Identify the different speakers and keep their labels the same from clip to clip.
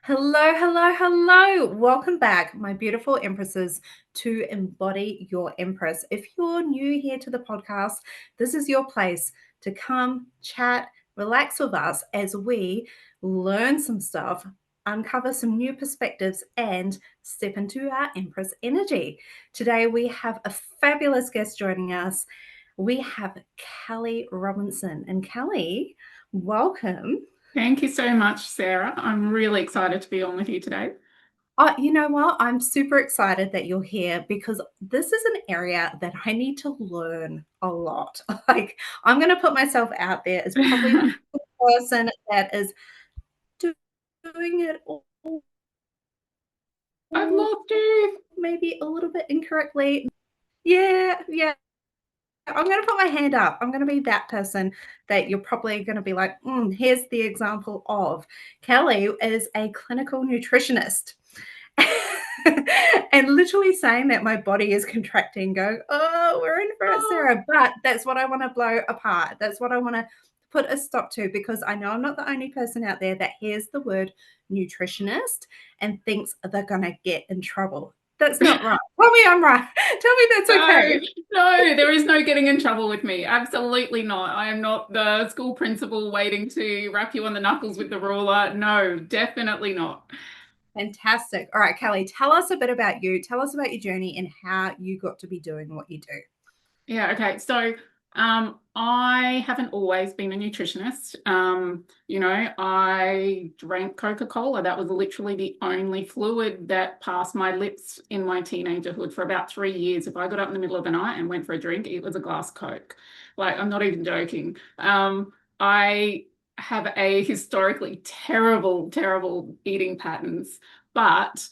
Speaker 1: Hello, hello, hello. Welcome back, my beautiful empresses, to Embody Your Empress. If you're new here to the podcast, this is your place to come, chat, relax with us as we learn some stuff, uncover some new perspectives, and step into our Empress energy. Today, we have a fabulous guest joining us. We have Kelly Robinson. And Kelly, welcome.
Speaker 2: Thank you so much, Sarah. I'm really excited to be on with you today.
Speaker 1: You know what? I'm super excited that you're here because this is an area that I need to learn a lot. Like, I'm going to put myself out there as probably the person that is doing it
Speaker 2: I'd
Speaker 1: all
Speaker 2: love to.
Speaker 1: maybe a little bit incorrectly. Yeah. I'm going to put my hand up. I'm going to be that person that you're probably going to be like, here's the example of. Kelly is a clinical nutritionist. And literally saying that my body is contracting, going, oh, we're in for it,
Speaker 2: Oh,
Speaker 1: Sarah. But that's what I want to blow apart. That's what I want to put a stop to, because I know I'm not the only person out there that hears the word nutritionist and thinks they're going to get in trouble. That's not right. Tell me I'm right. Tell me that's
Speaker 2: no,
Speaker 1: okay.
Speaker 2: no, there is no getting in trouble with me. Absolutely not. I am not the school principal waiting to rap you on the knuckles with the ruler. No, definitely not.
Speaker 1: Fantastic. All right, Kelly, tell us a bit about you. Tell us about your journey and how you got to be doing what you do.
Speaker 2: Yeah, okay. So, I haven't always been a nutritionist. I drank Coca-Cola. That was literally the only fluid that passed my lips in my teenagerhood for about 3 years. If I got up in the middle of the night and went for a drink, it was a glass Coke. Like, I'm not even joking. I have a historically terrible, terrible eating patterns, but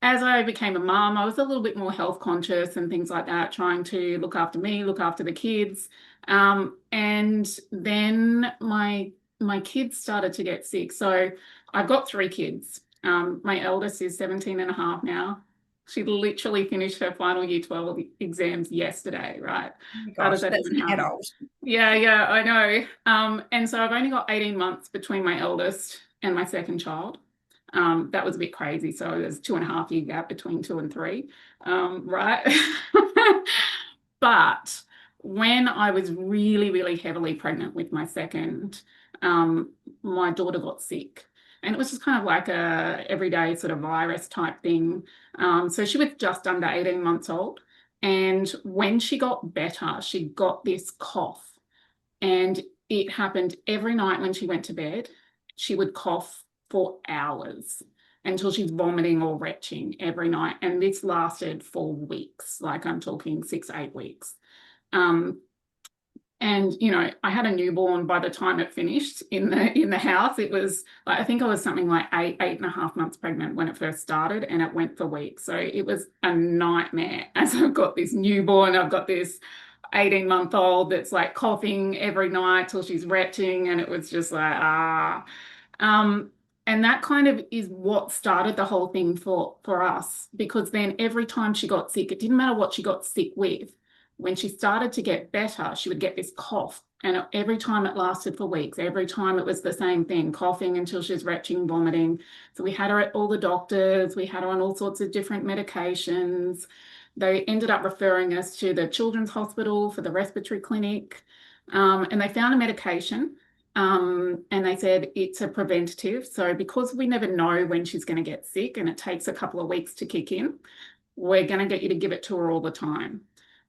Speaker 2: as I became a mum, I was a little bit more health conscious and things like that, trying to look after me, look after the kids. And then my kids started to get sick. So I've got three kids. My eldest is 17 and a half now. She literally finished her final year 12 exams yesterday, right?
Speaker 1: Oh my
Speaker 2: How does
Speaker 1: gosh,
Speaker 2: that
Speaker 1: that's
Speaker 2: even
Speaker 1: an
Speaker 2: happen?
Speaker 1: adult.
Speaker 2: Yeah, I know. And so I've only got 18 months between my eldest and my second child. That was a bit crazy. So there's 2.5 year gap between two and three, right? But when I was really, really heavily pregnant with my second, my daughter got sick. And it was just kind of like a everyday sort of virus type thing. So she was just under 18 months old. And when she got better, she got this cough. And it happened every night when she went to bed. She would cough for hours until she's vomiting or retching every night. And this lasted for weeks, like I'm talking 6, 8 weeks. Um, and I had a newborn by the time it finished in the house. It was like, I think I was something like 8.5 months pregnant when it first started, and it went for weeks. So it was a nightmare. As I've got this newborn, I've got this 18-month-old that's like coughing every night till she's retching, and it was just like um and that kind of is what started the whole thing for us, because then every time she got sick, it didn't matter what she got sick with. When she started to get better, she would get this cough, and every time it lasted for weeks. Every time it was the same thing, coughing until she's retching, vomiting. So we had her at all the doctors, we had her on all sorts of different medications. They ended up referring us to the children's hospital for the respiratory clinic, and they found a medication. And they said it's a preventative. So because we never know when she's going to get sick and it takes a couple of weeks to kick in, we're going to get you to give it to her all the time.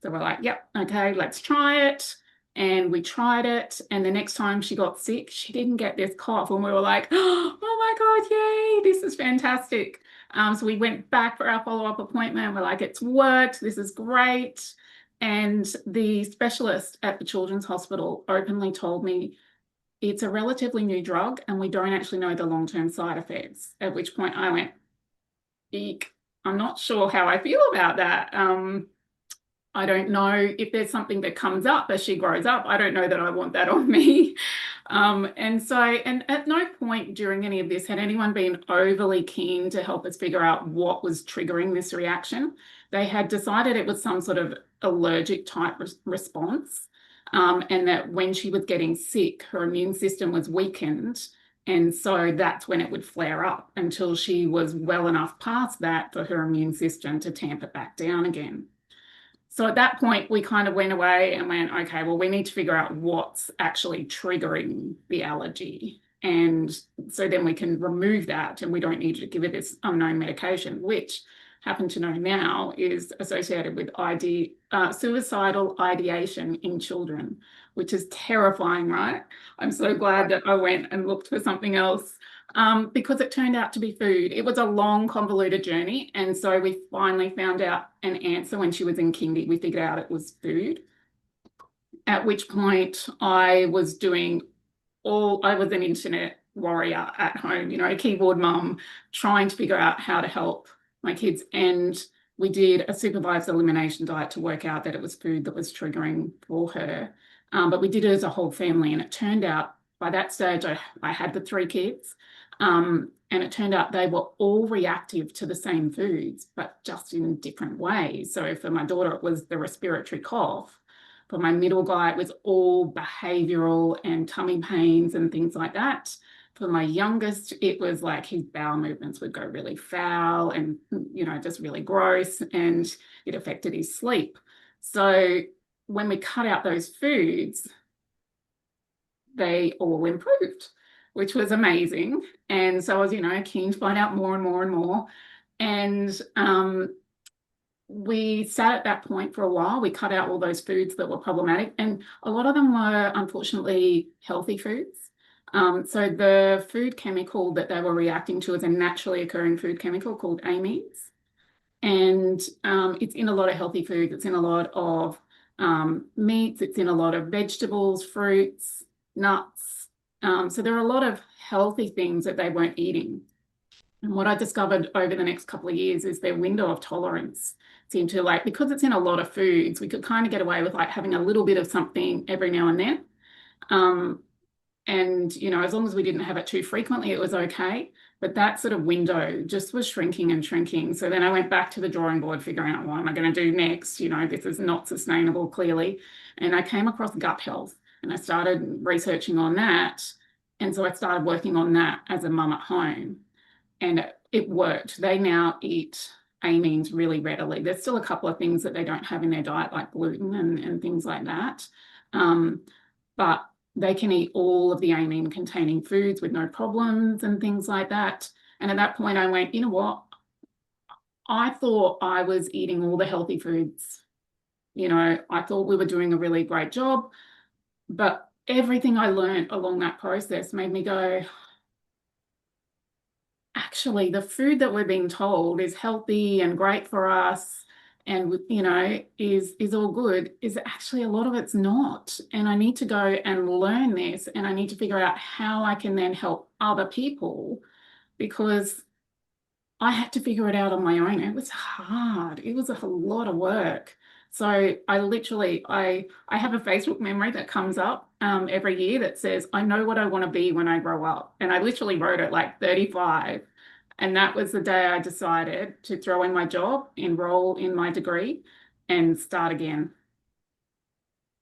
Speaker 2: So we're like, yep, okay, let's try it. And we tried it. And the next time she got sick, she didn't get this cough. And we were like, oh my God, yay, this is fantastic. So we went back for our follow-up appointment. We're like, it's worked. This is great. And the specialist at the Children's Hospital openly told me it's a relatively new drug and we don't actually know the long-term side effects. At which point I went, eek, I'm not sure how I feel about that. I don't know if there's something that comes up as she grows up. I don't know that I want that on me. And at no point during any of this had anyone been overly keen to help us figure out what was triggering this reaction. They had decided it was some sort of allergic type response, and that when she was getting sick, her immune system was weakened, And so that's when it would flare up until she was well enough past that for her immune system to tamp it back down again. So at that point, we kind of went away and went, okay, well, we need to figure out what's actually triggering the allergy. And so then we can remove that and we don't need to give it this unknown medication, which happen to know now is associated with suicidal ideation in children, which is terrifying, right? I'm so glad that I went and looked for something else because it turned out to be food. It was a long, convoluted journey. And so we finally found out an answer when she was in kindy. We figured out it was food. At which point I was I was an internet warrior at home, keyboard mum, trying to figure out how to help my kids. And we did a supervised elimination diet to work out that it was food that was triggering for her. But we did it as a whole family. And it turned out by that stage, I had the 3 kids. And it turned out they were all reactive to the same foods, but just in different ways. So for my daughter, it was the respiratory cough. For my middle guy, it was all behavioral and tummy pains and things like that. For my youngest, it was like his bowel movements would go really foul and, just really gross, and it affected his sleep. So when we cut out those foods, they all improved, which was amazing. And so I was, keen to find out more and more and more. And we sat at that point for a while. We cut out all those foods that were problematic, and a lot of them were unfortunately healthy foods. So the food chemical that they were reacting to is a naturally occurring food chemical called amines. And it's in a lot of healthy foods. It's in a lot of meats. It's in a lot of vegetables, fruits, nuts. So there are a lot of healthy things that they weren't eating. And what I discovered over the next couple of years is their window of tolerance seemed to, like, because it's in a lot of foods, we could kind of get away with like having a little bit of something every now and then. And, as long as we didn't have it too frequently, it was okay. But that sort of window just was shrinking and shrinking. So then I went back to the drawing board, figuring out what am I going to do next? This is not sustainable, clearly. And I came across gut health and I started researching on that. And so I started working on that as a mum at home. And it worked. They now eat amines really readily. There's still a couple of things that they don't have in their diet, like gluten and things like that. But they can eat all of the amine containing foods with no problems and things like that. And at that point I went, you know what? I thought I was eating all the healthy foods. I thought we were doing a really great job, but everything I learned along that process made me go, actually, the food that we're being told is healthy and great for us and, is all good, is actually a lot of it's not. And I need to go and learn this, and I need to figure out how I can then help other people, because I had to figure it out on my own. It was hard. It was a lot of work. So I have a Facebook memory that comes up every year that says, I know what I want to be when I grow up. And I literally wrote it like 35. And that was the day I decided to throw in my job, enroll in my degree, and start again.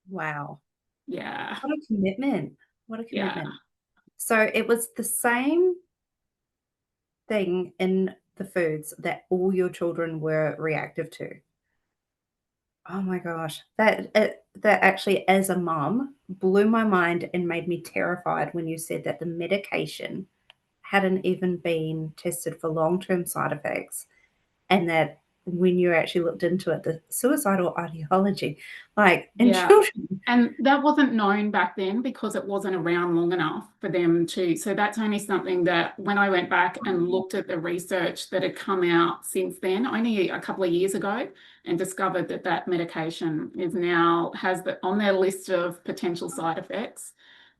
Speaker 1: Wow.
Speaker 2: Yeah.
Speaker 1: What a commitment. What a
Speaker 2: Yeah.
Speaker 1: commitment. So it was the same thing in the foods that all your children were reactive to. Oh my gosh. That actually, as a mom, blew my mind and made me terrified when you said that the medication hadn't even been tested for long-term side effects, and that when you actually looked into it, the suicidal ideology, like in
Speaker 2: Yeah.
Speaker 1: children.
Speaker 2: And that wasn't known back then because it wasn't around long enough for them to. So that's only something that when I went back and looked at the research that had come out since then, only a couple of years ago, and discovered that that medication has on their list of potential side effects,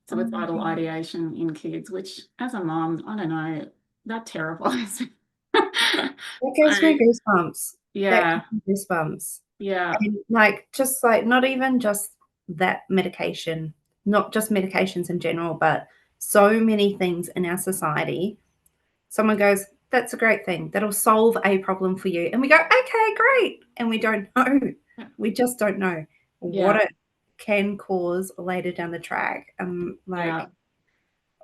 Speaker 1: Oh my
Speaker 2: suicidal
Speaker 1: God.
Speaker 2: ideation in kids, which as a mom, I don't know, that terrifies me.
Speaker 1: That gives
Speaker 2: So
Speaker 1: me goosebumps. That
Speaker 2: yeah,
Speaker 1: gives me goosebumps.
Speaker 2: yeah,
Speaker 1: And just not even just that medication, not just medications in general, but so many things in our society. Someone goes, that's a great thing. That'll solve a problem for you. And we go, okay, great. And we don't know. We just don't know what
Speaker 2: yeah,
Speaker 1: it can cause later down the track.
Speaker 2: yeah.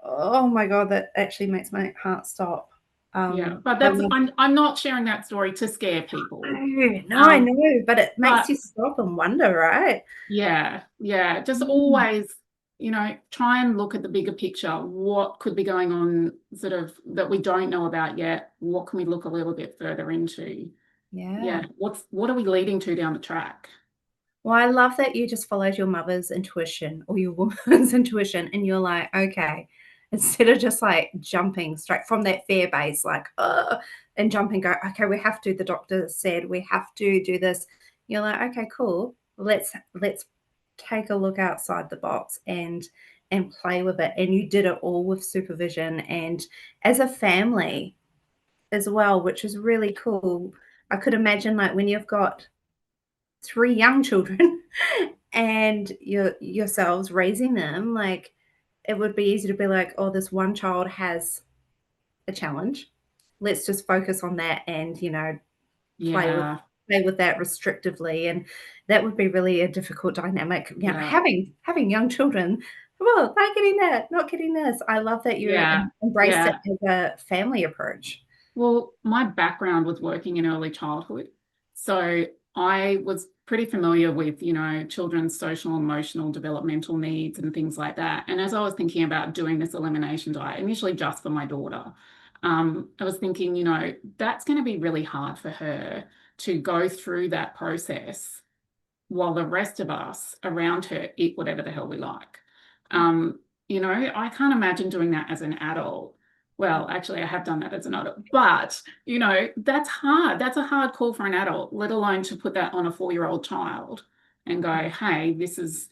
Speaker 1: Oh my God, that actually makes my heart stop.
Speaker 2: Yeah, but
Speaker 1: I
Speaker 2: that's
Speaker 1: love.
Speaker 2: I'm not sharing that story to scare people.
Speaker 1: No, I
Speaker 2: Um,
Speaker 1: know, but it makes
Speaker 2: but
Speaker 1: you stop and wonder, right?
Speaker 2: yeah, yeah, just
Speaker 1: Mm.
Speaker 2: always, try and look at the bigger picture. What could be going on sort of that we don't know about yet? What can we look a little bit further into?
Speaker 1: Yeah.
Speaker 2: Yeah, what are we leading to down the track?
Speaker 1: Well, I love that you just followed your mother's intuition or your woman's intuition, and you're like, okay, instead of just like jumping straight from that fear base, like, and jumping, go, okay, we have to, the doctor said we have to do this. You're like, okay, cool. Let's take a look outside the box and play with it. And you did it all with supervision and as a family as well, which is really cool. I could imagine like when you've got three young children and yourselves raising them, like it would be easy to be like, oh, this one child has a challenge. Let's just focus on that and, play with
Speaker 2: Yeah,
Speaker 1: play with that restrictively. And that would be really a difficult dynamic.
Speaker 2: yeah,
Speaker 1: Having young children, well, not getting that, not getting this. I love that you
Speaker 2: yeah,
Speaker 1: embraced it
Speaker 2: yeah.
Speaker 1: as a family approach.
Speaker 2: Well, my background was working in early childhood. So I was pretty familiar with, children's social, emotional, developmental needs and things like that. And as I was thinking about doing this elimination diet, initially just for my daughter, I was thinking, that's going to be really hard for her to go through that process while the rest of us around her eat whatever the hell we like. I can't imagine doing that as an adult. Well, actually, I have done that as an adult, but that's hard. That's a hard call for an adult, let alone to put that on a 4-year-old child and go, hey, this is.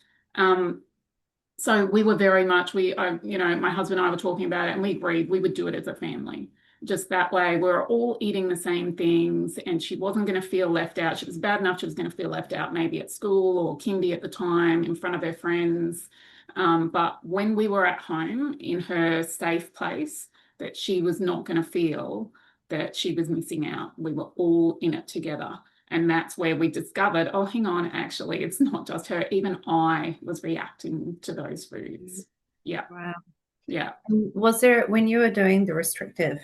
Speaker 2: So we were very much, my husband and I were talking about it and we agreed we would do it as a family. Just that way, we're all eating the same things and she wasn't going to feel left out. She was bad enough, she was going to feel left out maybe at school or kindy at the time in front of her friends. But when we were at home in her safe place, that she was not going to feel that she was missing out. We were all in it together. And that's where we discovered, oh, hang on, actually, it's not just her. Even I was reacting to those foods. Yeah,
Speaker 1: Wow.
Speaker 2: yeah.
Speaker 1: Was there, when you were doing the restrictive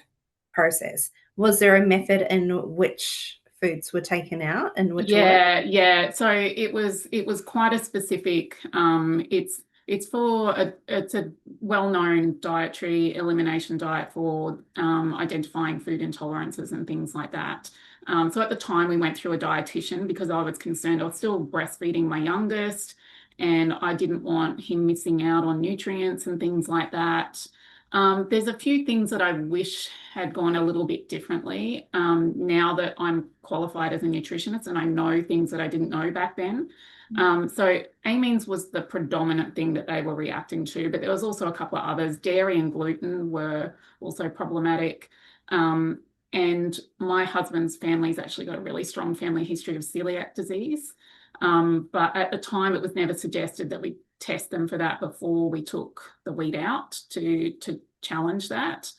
Speaker 1: process, was there a method in which foods were taken out in which order?
Speaker 2: Yeah, yeah. So it was quite a specific. It's a well-known dietary elimination diet for identifying food intolerances and things like that. So at the time we went through a dietitian because I was concerned. I was still breastfeeding my youngest, and I didn't want him missing out on nutrients and things like that. There's a few things that I wish had gone a little bit differently now that I'm qualified as a nutritionist and I know things that I didn't know back then. So amines was the predominant thing that they were reacting to, but there was also a couple of others. Dairy and gluten were also problematic. And my husband's family's actually got a really strong family history of celiac disease. But at the time, it was never suggested that we test them for that before we took the wheat out to challenge that.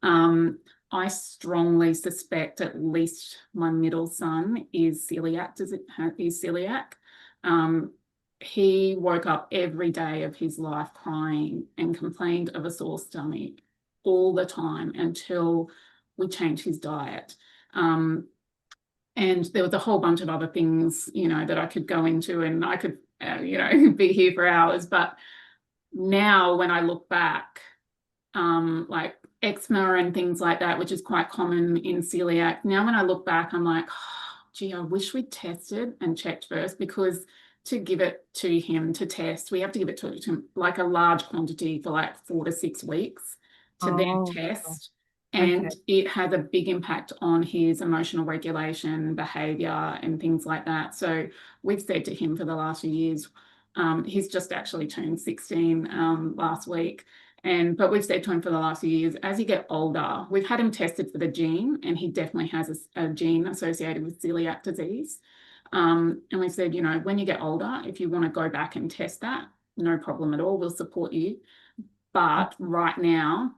Speaker 2: I strongly suspect at least my middle son is celiac. Is celiac? Um, he woke up every day of his life crying and complained of a sore stomach all the time until we changed his diet. And there was a whole bunch of other things, that I could go into, and I could, be here for hours. But now, when I look back, like eczema and things like that, which is quite common in celiac. Now, when I look back, I'm like, oh, gee, I wish we tested and checked first, because to give it to him to test, we have to give it to him like a large quantity for like 4 to 6 weeks to then
Speaker 1: Oh,
Speaker 2: test.
Speaker 1: okay.
Speaker 2: And it has a big impact on his emotional regulation, behavior, and things like that. So we've said to him for the last few years, he's just actually turned 16 last week. But we've said to him for the last few years, as you get older, we've had him tested for the gene, and he definitely has a gene associated with celiac disease. And we said, when you get older, if you want to go back and test that, no problem at all, we'll support you. But right now,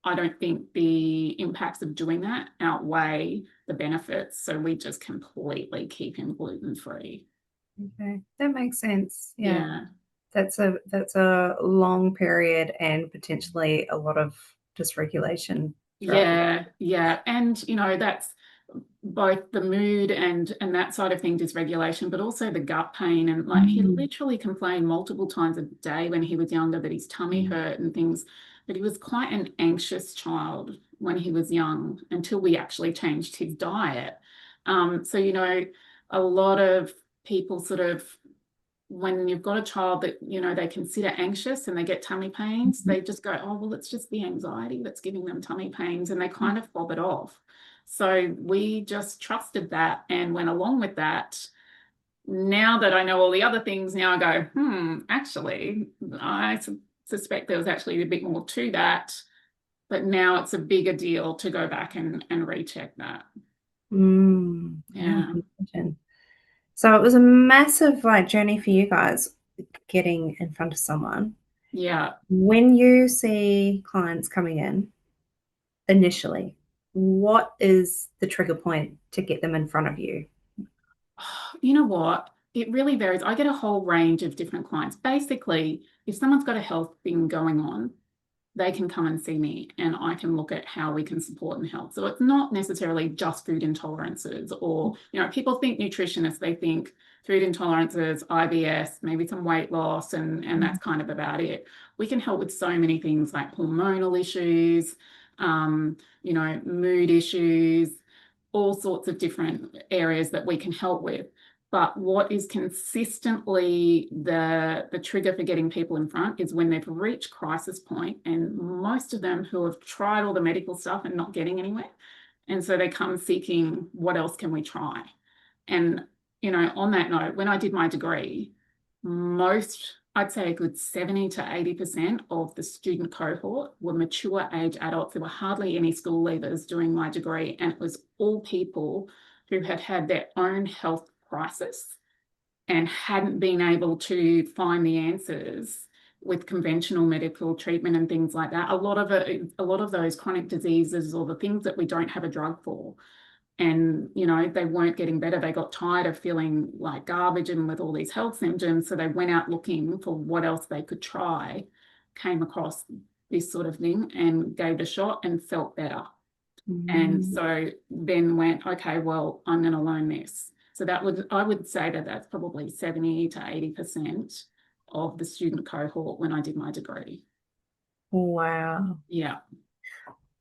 Speaker 2: I don't think the impacts of doing that outweigh the benefits. So we just completely keep him gluten free.
Speaker 1: Okay. That makes sense. Yeah.
Speaker 2: Yeah.
Speaker 1: That's a long period and potentially a lot of dysregulation throughout the day.
Speaker 2: Yeah. And, that's both the mood and that side of things, dysregulation, but also the gut pain. And like he
Speaker 1: Mm.
Speaker 2: literally complained multiple times a day when he was younger that his tummy hurt and things. But he was quite an anxious child when he was young until we actually changed his diet. So, a lot of people sort of, when you've got a child that, they consider anxious and they get tummy pains, they just go, oh, well, it's just the anxiety that's giving them tummy pains, and they kind of fob it off. So we just trusted that and went along with that. Now that I know all the other things, now I go, actually, I suspect there was actually a bit more to that. But now it's a bigger deal to go back and recheck that.
Speaker 1: Yeah, I
Speaker 2: Yeah.
Speaker 1: can imagine. So it was a massive journey for you guys getting in front of someone.
Speaker 2: Yeah.
Speaker 1: When you see clients coming in initially, what is the trigger point to get them in front of you?
Speaker 2: You know what? It really varies. I get a whole range of different clients. Basically, if someone's got a health thing going on, they can come and see me and I can look at how we can support and help. So it's not necessarily just food intolerances or, people think nutritionists, they think food intolerances, IBS, maybe some weight loss, and that's kind of about it. We can help with so many things like hormonal issues, mood issues, all sorts of different areas that we can help with. But what is consistently the trigger for getting people in front is when they've reached crisis point, and most of them who have tried all the medical stuff and not getting anywhere. And so they come seeking, what else can we try? And, on that note, when I did my degree, I'd say a good 70 to 80% of the student cohort were mature age adults. There were hardly any school leavers doing my degree, and it was all people who had had their own health crisis and hadn't been able to find the answers with conventional medical treatment and things like that. A lot of those chronic diseases, or the things that we don't have a drug for, and they weren't getting better. They got tired of feeling like garbage and with all these health symptoms, so they went out looking for what else they could try, came across this sort of thing and gave it a shot and felt better. And
Speaker 1: Mm.
Speaker 2: so then went, okay, well, I'm going to learn this. So I would say that that's probably 70 to 80% of the student cohort when I did my degree.
Speaker 1: Wow.
Speaker 2: Yeah.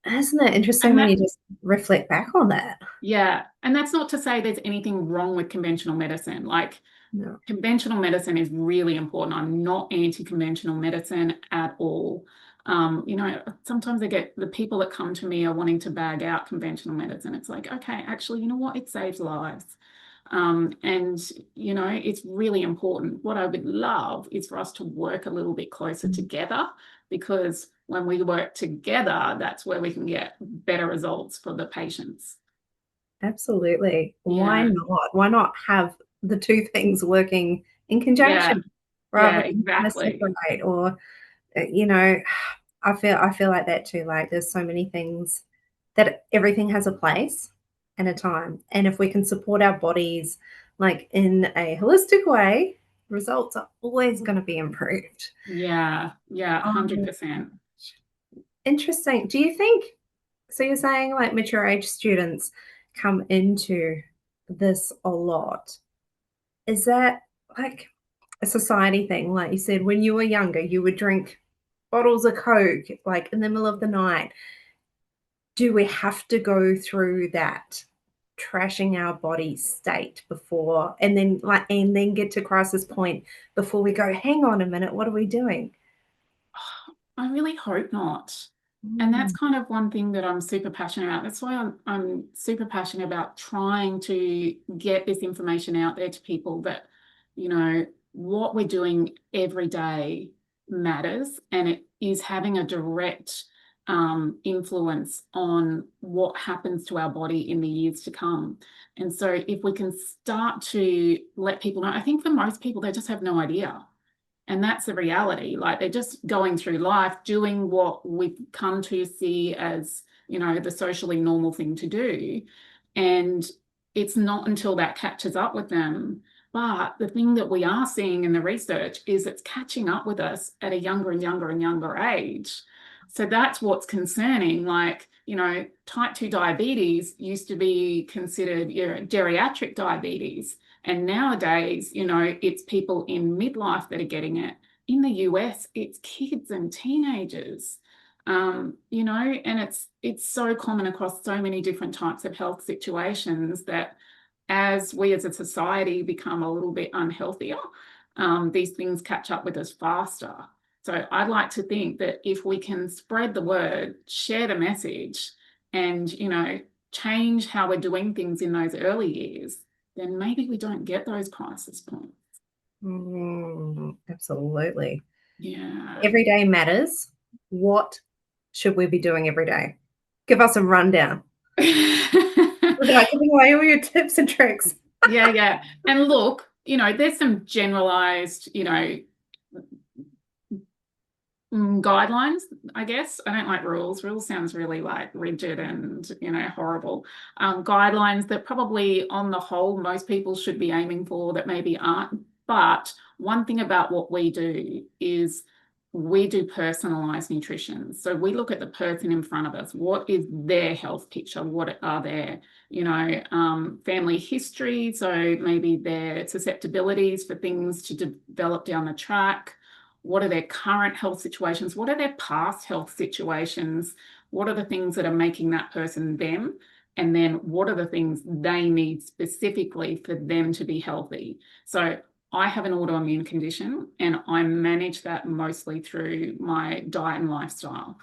Speaker 1: Isn't it interesting
Speaker 2: And
Speaker 1: when
Speaker 2: that
Speaker 1: you just reflect back on that?
Speaker 2: Yeah. And that's not to say there's anything wrong with conventional medicine. Like,
Speaker 1: No.
Speaker 2: conventional medicine is really important. I'm not anti-conventional medicine at all. Sometimes I get the people that come to me are wanting to bag out conventional medicine. It's like, okay, actually, you know what? It saves lives. And, it's really important. What I would love is for us to work a little bit closer together, because when we work together, that's where we can get better results for the patients.
Speaker 1: Absolutely. Why
Speaker 2: Yeah,
Speaker 1: not? Why not have the two things working in
Speaker 2: yeah,
Speaker 1: conjunction
Speaker 2: yeah,
Speaker 1: rather than trying to
Speaker 2: exactly.
Speaker 1: separate? Or, you know, I feel like that too. Like there's so many things that everything has a place and a time. And if we can support our bodies like in a holistic way, results are always going to be improved.
Speaker 2: Yeah, yeah,
Speaker 1: Um,
Speaker 2: 100%.
Speaker 1: Interesting. Do you think so? You're saying like mature age students come into this a lot. Is that like a society thing? Like you said, when you were younger, you would drink bottles of Coke like in the middle of the night. Do we have to go through that trashing our body state before and then get to crisis point before we go, hang on a minute, what are we doing?
Speaker 2: I really hope not. And that's
Speaker 1: Mm.
Speaker 2: kind of one thing that I'm super passionate about. That's why I'm super passionate about trying to get this information out there to people that, what we're doing every day matters, and it is having a direct influence on what happens to our body in the years to come. And so if we can start to let people know, I think for most people, they just have no idea. And that's the reality. Like, they're just going through life doing what we've come to see as, the socially normal thing to do. And it's not until that catches up with them But the thing that we are seeing in the research is it's catching up with us at a younger and younger and younger age. So that's what's concerning. Like, type 2 diabetes used to be considered, geriatric diabetes. And nowadays, it's people in midlife that are getting it. In the US, it's kids and teenagers. And it's so common across so many different types of health situations that as we as a society become a little bit unhealthier, these things catch up with us faster. So I'd like to think that if we can spread the word, share the message, and, change how we're doing things in those early years, then maybe we don't get those crisis points.
Speaker 1: Absolutely.
Speaker 2: Yeah.
Speaker 1: Every day matters. What should we be doing every day? Give us a rundown. Without giving away all your tips and tricks.
Speaker 2: Yeah. And look, there's some generalized, guidelines, I guess. I don't like rules. Rules sounds really like rigid and, horrible. Guidelines that probably on the whole, most people should be aiming for that maybe aren't. But one thing about what we do is we do personalized nutrition. So we look at the person in front of us. What is their health picture? What are their, family history? So maybe their susceptibilities for things to develop down the track. What are their current health situations? What are their past health situations? What are the things that are making that person them? And then what are the things they need specifically for them to be healthy? So I have an autoimmune condition and I manage that mostly through my diet and lifestyle.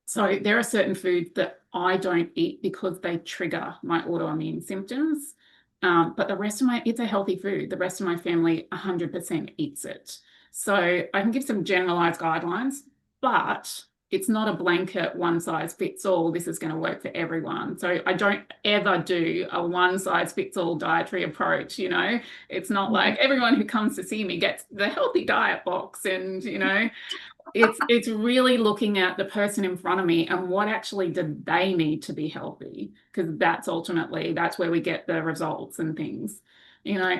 Speaker 2: So there are certain foods that I don't eat because they trigger my autoimmune symptoms. But the rest of it's a healthy food. The rest of my family 100% eats it. So I can give some generalized guidelines, but it's not a blanket one size fits all. This is going to work for everyone. So I don't ever do a one size fits all dietary approach. It's not like everyone who comes to see me gets the healthy diet box and, it's really looking at the person in front of me and what actually do they need to be healthy, because that's where we get the results and things.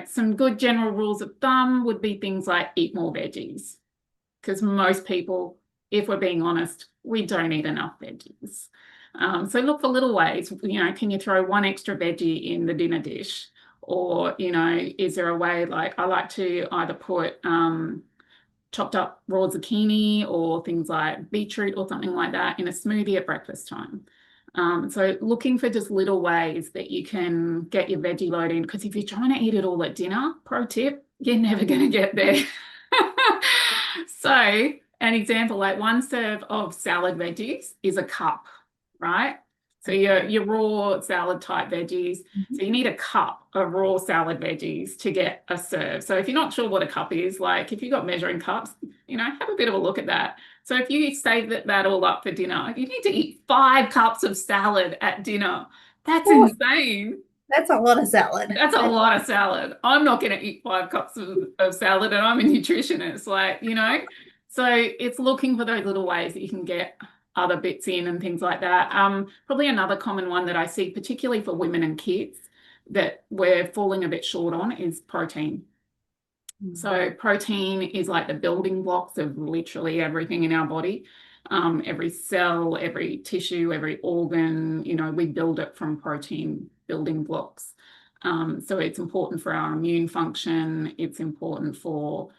Speaker 2: Some good general rules of thumb would be things like eat more veggies, because most people, if we're being honest, we don't eat enough veggies. So look for little ways. Can you throw one extra veggie in the dinner dish? Or, is there a way, like I like to either put chopped up raw zucchini or things like beetroot or something like that in a smoothie at breakfast time. So looking for just little ways that you can get your veggie load in, because if you're trying to eat it all at dinner, pro tip, you're never going to get there. So an example, like one serve of salad veggies is a cup, right? So your raw salad type veggies. So you need a cup of raw salad veggies to get a serve. So if you're not sure what a cup is, like if you've got measuring cups, have a bit of a look at that. So if you save that all up for dinner, you need to eat 5 cups of salad at dinner. That's insane.
Speaker 1: That's a lot of salad.
Speaker 2: That's a lot of salad. I'm not going to eat 5 cups of salad and I'm a nutritionist, So it's looking for those little ways that you can get other bits in and things like that. Probably another common one that I see, particularly for women and kids, that we're falling a bit short on is protein. So protein is like the building blocks of literally everything in our body. Every cell, every tissue, every organ, we build it from protein building blocks. So it's important for our immune function. It's important for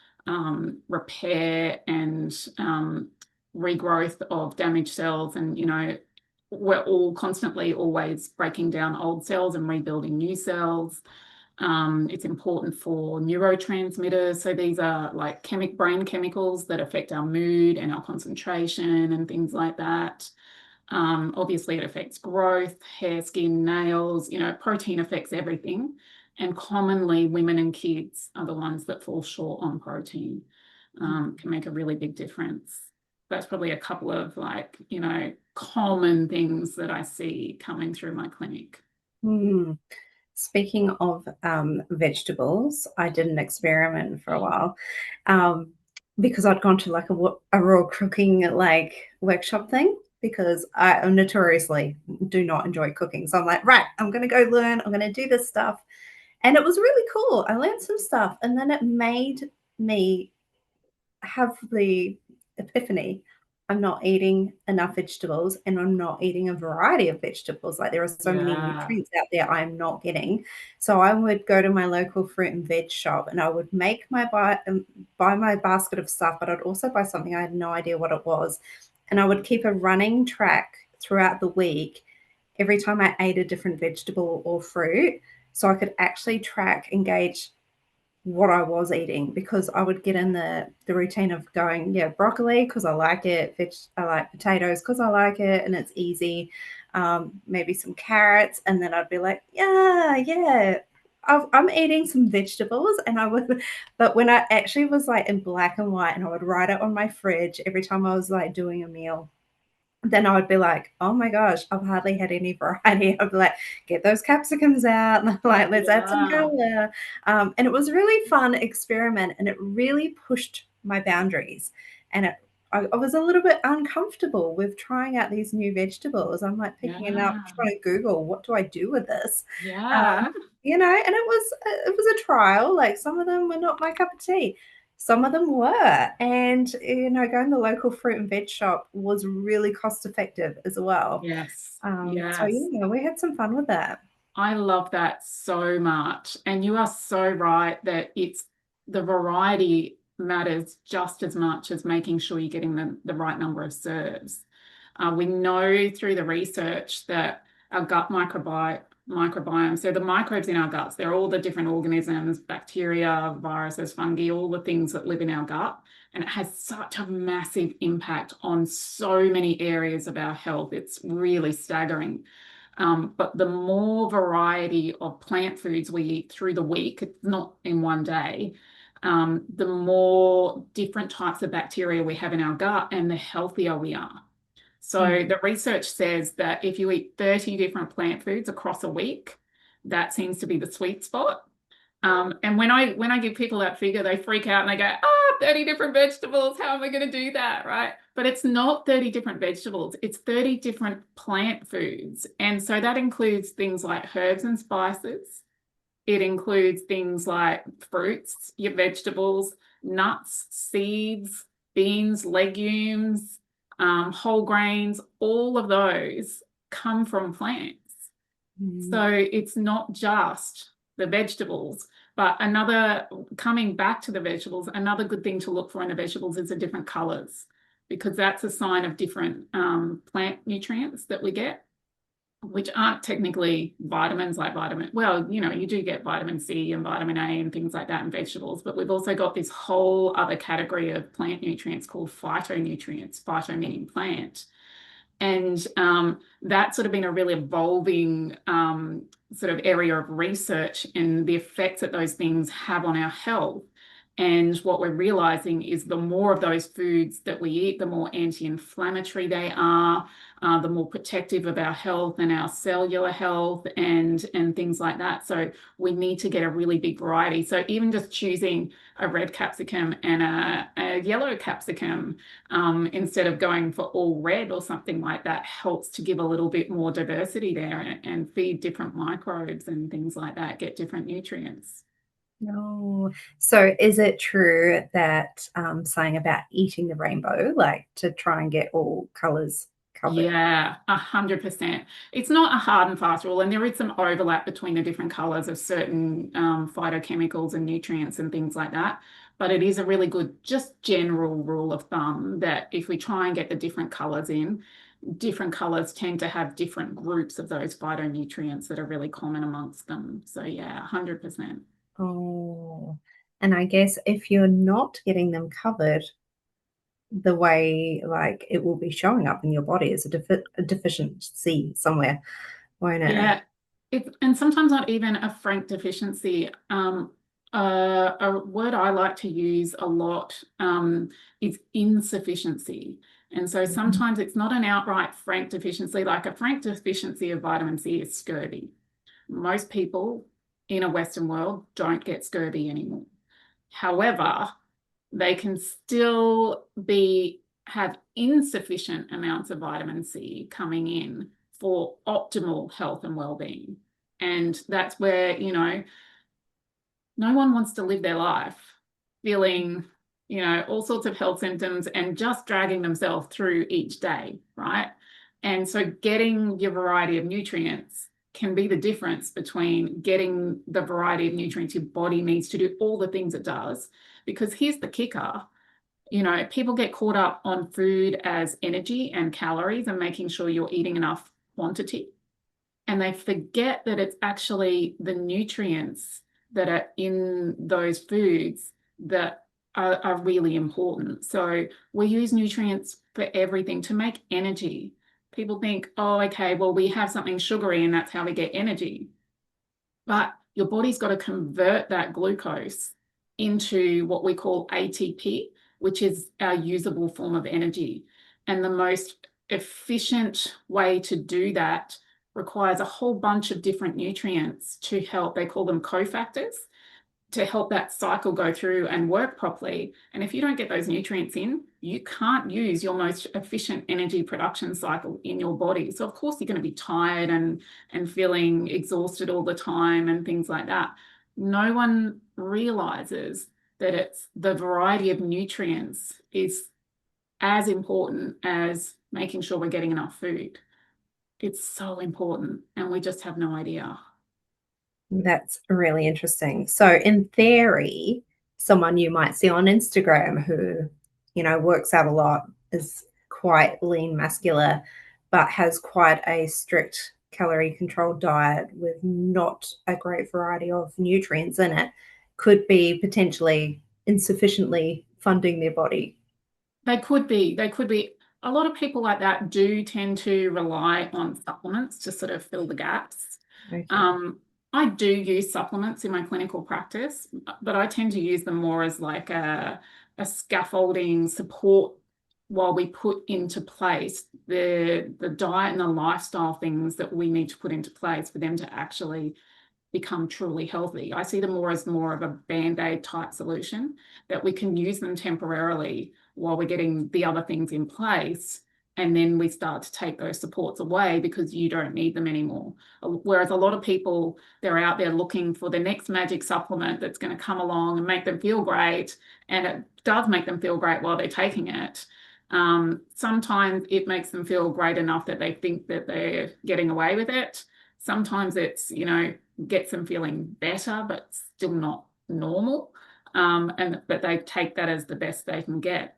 Speaker 2: repair and regrowth of damaged cells. And, we're all constantly always breaking down old cells and rebuilding new cells. It's important for neurotransmitters. So these are like brain chemicals that affect our mood and our concentration and things like that. Obviously, it affects growth, hair, skin, nails. Protein affects everything. And commonly, women and kids are the ones that fall short on protein. Can make a really big difference. That's probably a couple of common things that I see coming through my clinic.
Speaker 1: Speaking of vegetables, I did an experiment for a while because I'd gone to like a raw cooking workshop thing, because I notoriously do not enjoy cooking. So I'm like, right, I'm going to go learn. I'm going to do this stuff. And it was really cool. I learned some stuff, and then it made me have the epiphany. I'm not eating enough vegetables, and I'm not eating a variety of vegetables. Like, there are so many
Speaker 2: Yeah.
Speaker 1: nutrients out there I'm not getting. So I would go to my local fruit and veg shop, and I would make my buy my basket of stuff, but I'd also buy something I had no idea what it was. And I would keep a running track throughout the week every time I ate a different vegetable or fruit, so I could actually track and gauge what I was eating, because I would get in the routine of going, yeah, broccoli because I like it, I like potatoes because I like it and it's easy, maybe some carrots, and then I'd be like, yeah, I'm eating some vegetables, and I would, but when I actually was like in black and white, and I would write it on my fridge every time I was like doing a meal, then I would be like, oh my gosh, I've hardly had any variety. I'd be like, get those capsicums out. And like, let's add some
Speaker 2: Yeah.
Speaker 1: color. And it was a really fun experiment, and it really pushed my boundaries. And I was a little bit uncomfortable with trying out these new vegetables. I'm like picking it up,
Speaker 2: Yeah.
Speaker 1: trying to Google, what do I do with this?
Speaker 2: Yeah.
Speaker 1: And it was a trial. Like, some of them were not my cup of tea. Some of them were. And, going to the local fruit and veg shop was really cost effective as well.
Speaker 2: Yes.
Speaker 1: So,
Speaker 2: Yes.
Speaker 1: we had some fun with that.
Speaker 2: I love that so much. And you are so right that it's the variety matters just as much as making sure you're getting the right number of serves. We know through the research that our gut microbiome, so the microbes in our guts, they're all the different organisms, bacteria, viruses, fungi, all the things that live in our gut. And it has such a massive impact on so many areas of our health. It's really staggering. But the more variety of plant foods we eat through the week, it's not in one day, the more different types of bacteria we have in our gut and the healthier we are. So
Speaker 1: Mm.
Speaker 2: the research says that if you eat 30 different plant foods across a week, that seems to be the sweet spot. And when I give people that figure, they freak out and they go, 30 different vegetables. How am I going to do that? Right. But it's not 30 different vegetables. It's 30 different plant foods. And so that includes things like herbs and spices. It includes things like fruits, your vegetables, nuts, seeds, beans, legumes, whole grains, all of those come from plants.
Speaker 1: Mm.
Speaker 2: So it's not just the vegetables, but coming back to the vegetables, another good thing to look for in the vegetables is the different colors, because that's a sign of different plant nutrients that we get, which aren't technically vitamins like you do get vitamin C and vitamin A and things like that in vegetables, but we've also got this whole other category of plant nutrients called phytonutrients, phyto meaning plant. And that's sort of been a really evolving sort of area of research in the effects that those things have on our health. And what we're realizing is the more of those foods that we eat, the more anti-inflammatory they are, the more protective of our health and our cellular health and things like that. So we need to get a really big variety. So even just choosing a red capsicum and a yellow capsicum instead of going for all red or something like that helps to give a little bit more diversity there and feed different microbes and things like that, get different nutrients.
Speaker 1: No. So is it true that saying about eating the rainbow, like to try and get all colors covered?
Speaker 2: Yeah, 100%. It's not a hard and fast rule, and there is some overlap between the different colors of certain phytochemicals and nutrients and things like that. But it is a really good, just general rule of thumb that if we try and get the different colors in, different colors tend to have different groups of those phytonutrients that are really common amongst them. So yeah, 100%.
Speaker 1: Oh, and I guess if you're not getting them covered the way, like, it will be showing up in your body as a deficiency somewhere, won't it?
Speaker 2: Yeah, and sometimes not even a frank deficiency. A word I like to use a lot is insufficiency. And so
Speaker 1: Mhm.
Speaker 2: sometimes it's not an outright frank deficiency, like a frank deficiency of vitamin C is scurvy. Most people in a Western world don't get scurvy anymore. However, they can still have insufficient amounts of vitamin C coming in for optimal health and well-being. And that's where, No one wants to live their life feeling, all sorts of health symptoms and just dragging themselves through each day, right? And so getting your variety of nutrients can be the difference between getting the variety of nutrients your body needs to do all the things it does. Because here's the kicker, people get caught up on food as energy and calories and making sure you're eating enough quantity. And they forget that it's actually the nutrients that are in those foods that are really important. So we use nutrients for everything to make energy. People think, oh, okay, well, we have something sugary and that's how we get energy. But your body's got to convert that glucose into what we call ATP, which is our usable form of energy. And the most efficient way to do that requires a whole bunch of different nutrients to help. They call them cofactors, to help that cycle go through and work properly. And if you don't get those nutrients in, you can't use your most efficient energy production cycle in your body. So of course you're going to be tired and feeling exhausted all the time and things like that. No one realizes that it's the variety of nutrients is as important as making sure we're getting enough food. It's so important, and we just have no idea.
Speaker 1: That's really interesting. So, in theory, someone you might see on Instagram who, works out a lot, is quite lean, muscular, but has quite a strict calorie controlled diet with not a great variety of nutrients in it, could be potentially insufficiently funding their body.
Speaker 2: They could be. They could be. A lot of people like that do tend to rely on supplements to sort of fill the gaps.
Speaker 1: Okay.
Speaker 2: Um, I do use supplements in my clinical practice, but I tend to use them more as like a scaffolding support while we put into place the diet and the lifestyle things that we need to put into place for them to actually become truly healthy. I see them more of a band-aid type solution that we can use them temporarily while we're getting the other things in place. And then we start to take those supports away because you don't need them anymore. Whereas a lot of people, they're out there looking for the next magic supplement that's going to come along and make them feel great. And it does make them feel great while they're taking it. Sometimes it makes them feel great enough that they think that they're getting away with it. Sometimes it's, gets them feeling better, but still not normal. But they take that as the best they can get.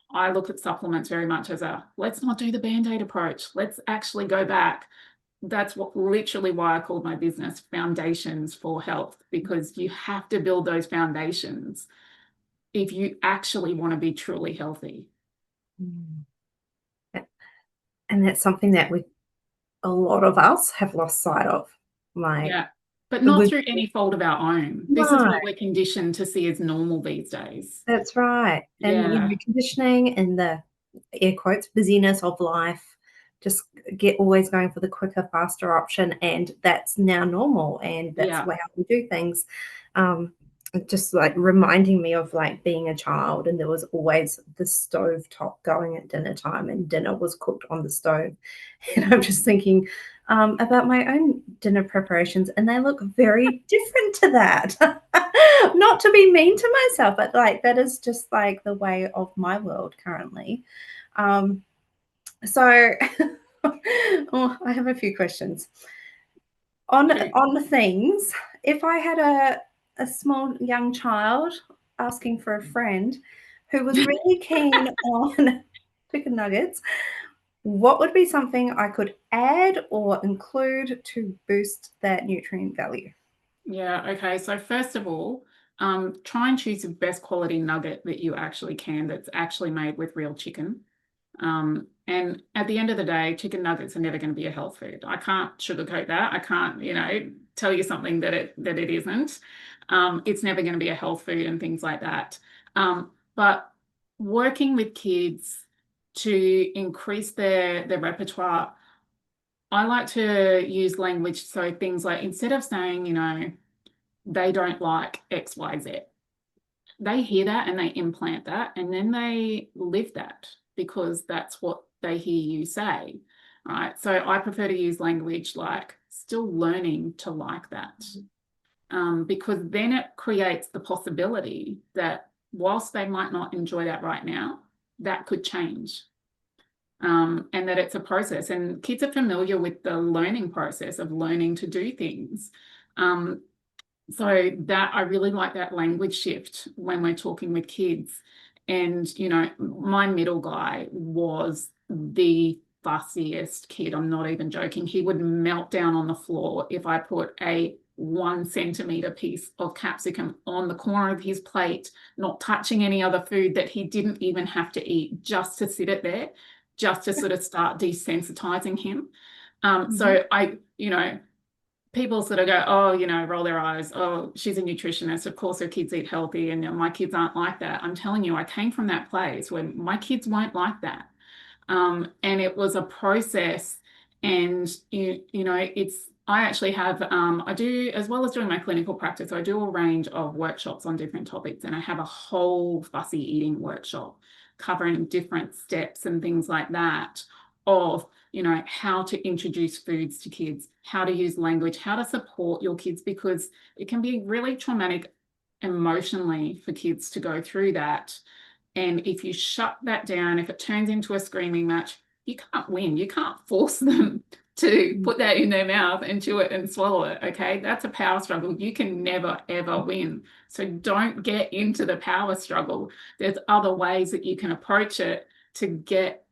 Speaker 2: I look at supplements very much as let's not do the band-aid approach. Let's actually go back. That's literally why I called my business Foundations for Health, because you have to build those foundations if you actually want to be truly healthy.
Speaker 1: Mm. And that's something that a lot of us have lost sight of. Like,
Speaker 2: Yeah, but not
Speaker 1: with
Speaker 2: through any fault of our own. This is
Speaker 1: no,
Speaker 2: what we're conditioned to see as normal these days.
Speaker 1: that's right. And
Speaker 2: Yeah,
Speaker 1: conditioning and the air quotes busyness of life just get always going for the quicker, faster option, and that's now normal, and that's
Speaker 2: yeah,
Speaker 1: how we do things. Um, just like reminding me of like being a child, and there was always the stove top going at dinner time, and dinner was cooked on the stove. And I'm just thinking about my own dinner preparations, and they look very different to that. Not to be mean to myself, but like that is just like the way of my world currently. Um, so, oh, I have a few questions
Speaker 2: true.
Speaker 1: on the things. If I had a small young child asking for a friend who was really keen on chicken nuggets, what would be something I could add or include to boost that nutrient value?
Speaker 2: Yeah, okay. So first of all, try and choose the best quality nugget that you actually can that's actually made with real chicken. And at the end of the day, chicken nuggets are never going to be a health food. I can't sugarcoat that. I can't, tell you something that it isn't. It's never going to be a health food and things like that. But working with kids to increase their repertoire, I like to use language, so things like instead of saying, they don't like XYZ, they hear that and they implant that and then they live that because that's what they hear you say, right? So I prefer to use language like still learning to like that. because then it creates the possibility that whilst they might not enjoy that right now, that could change. And that it's a process, and kids are familiar with the learning process of learning to do things. So that I really like that language shift when we're talking with kids. And, you know, my middle guy was the fussiest kid. I'm not even joking. He would melt down on the floor if I put a 1 centimeter piece of capsicum on the corner of his plate, not touching any other food that he didn't even have to eat, just to sit it there, just to sort of start desensitizing him. So I, you know, people sort of go, oh, you know, roll their eyes. Oh, she's a nutritionist. Of course, her kids eat healthy, and you know, my kids aren't like that. I'm telling you, I came from that place where my kids weren't like that. And it was a process. And, you know, I actually have, I do, as well as doing my clinical practice, I do a range of workshops on different topics. And I have a whole fussy eating workshop covering different steps and things like that of, you know, how to introduce foods to kids, how to use language, how to support your kids, because it can be really traumatic emotionally for kids to go through that. And if you shut that down, if it turns into a screaming match, you can't win. You can't force them to put that in their mouth and chew it and swallow it. Okay. That's a power struggle. You can never, ever win. So don't get into the power struggle. There's other ways that you can approach it to get,